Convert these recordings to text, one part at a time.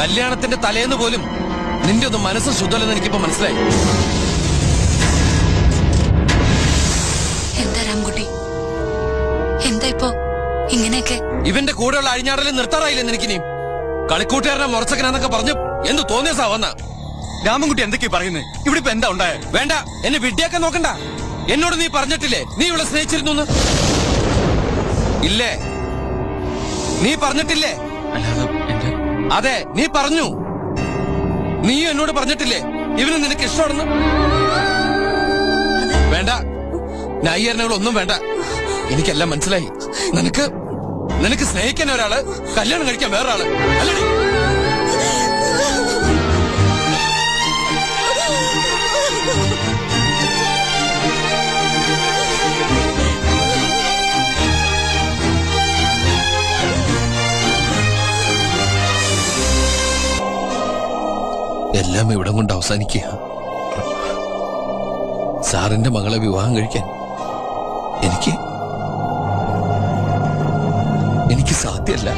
കല്യാണത്തിന്റെ തലേന്ന് പോലും നിന്റെ ഒന്നും മനസ്സ് ശുദ്ധമല്ലെന്ന് എനിക്കിപ്പോ മനസ്സിലായി. എന്താ രാംകുട്ടി, എന്താ ഇപ്പോ ഇങ്ങനെയൊക്കെ? ഇവന്റെ കൂടെയുള്ള അഴിഞ്ഞാടല് നിർത്താറായില്ലേ നിനക്കിനി? കളിക്കൂട്ടുകാരനെ മുറച്ചക്കനാന്നൊക്കെ പറഞ്ഞു എന്ത് തോന്നിയ സാവന്ന രാമൻകുട്ടി എന്തൊക്കെയാ പറയുന്നത്? ഇവിടെ ഇപ്പൊ എന്താ ഉണ്ടായ? വേണ്ട, എന്നെ വിഡ്ഢിയാക്കാൻ നോക്കണ്ട. എന്നോട് നീ പറഞ്ഞിട്ടില്ലേ നീ ഇവിടെ സ്നേഹിച്ചിരുന്നു? ഇല്ലേ? നീ പറഞ്ഞിട്ടില്ലേ? അതെ, നീ പറഞ്ഞു. നീ എന്നോട് പറഞ്ഞിട്ടില്ലേ ഇവന് നിനക്ക് ഇഷ്ടമാണെന്ന്? വേണ്ട, ന്യായീകരണങ്ങളൊന്നും വേണ്ട. എനിക്കെല്ലാം മനസ്സിലായി. നിനക്ക് സ്നേഹിക്കാൻ ഒരാള്, കല്യാണം കഴിക്കാൻ വേറൊരാള് അല്ലടി? എല്ലാം ഇവിടം കൊണ്ട് അവസാനിക്കുക. സാറിന്റെ മകളെ വിവാഹം കഴിക്കാൻ എനിക്ക് സാധ്യമല്ല.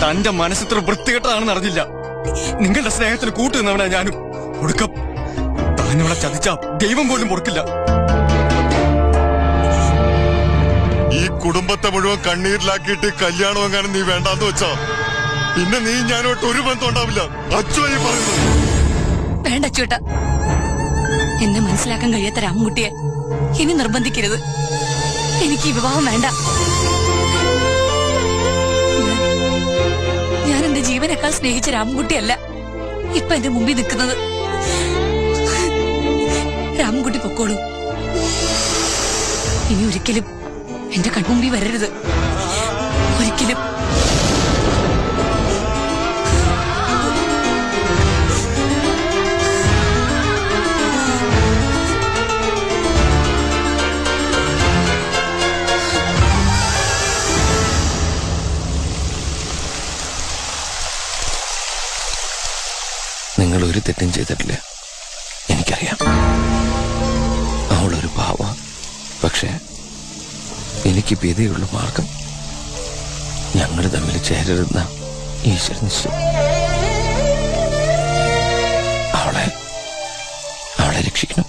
തന്റെ മനസ്സിത്ര വൃത്തികെട്ടതാണെന്ന് അറിഞ്ഞില്ല. നിങ്ങളുടെ സ്നേഹത്തിന് കൂട്ടുനിന്നവനാ ഞാനും. ഒടുക്കം താനോളെ ചതിച്ച ദൈവം പോലും പൊറുക്കില്ല. ഈ കുടുംബത്തെ മുഴുവൻ കണ്ണീരിലാക്കിയിട്ട് കല്യാണം വാങ്ങാനും നീ വേണ്ടാന്ന് വെച്ചാ പിന്നെ നീ ഞാനോട്ട് ഒരു ബന്ധം ഉണ്ടാവില്ല. അച്ഛനായി പറയുന്നത്. വേണ്ട അച്ചുവേട്ടാ, എന്നെ മനസ്സിലാക്കാൻ കഴിയാത്ത രാമൻകുട്ടിയെ ഇനി നിർബന്ധിക്കരുത്. എനിക്ക് ഈ വിവാഹം വേണ്ട. ഞാൻ എന്റെ ജീവനേക്കാൾ സ്നേഹിച്ച രാമൻകുട്ടിയല്ല ഇപ്പൊ എന്റെ മുമ്പിൽ നിൽക്കുന്നത്. രാമൻകുട്ടി പൊക്കോളൂ. ഇനി ഒരിക്കലും എന്റെ കൺമുമ്പിൽ വരരുത്. ഒരിക്കലും. നിങ്ങൾ ഒരു തെറ്റും ചെയ്തിട്ടില്ല, എനിക്കറിയാം. അവളൊരു പാവ. പക്ഷെ എനിക്ക് ഭീതിയുള്ള മാർഗം ഞങ്ങൾ തമ്മിൽ ചേരരുന്ന ഈശ്വര നിശ്ചയം. അവളെ രക്ഷിക്കണം.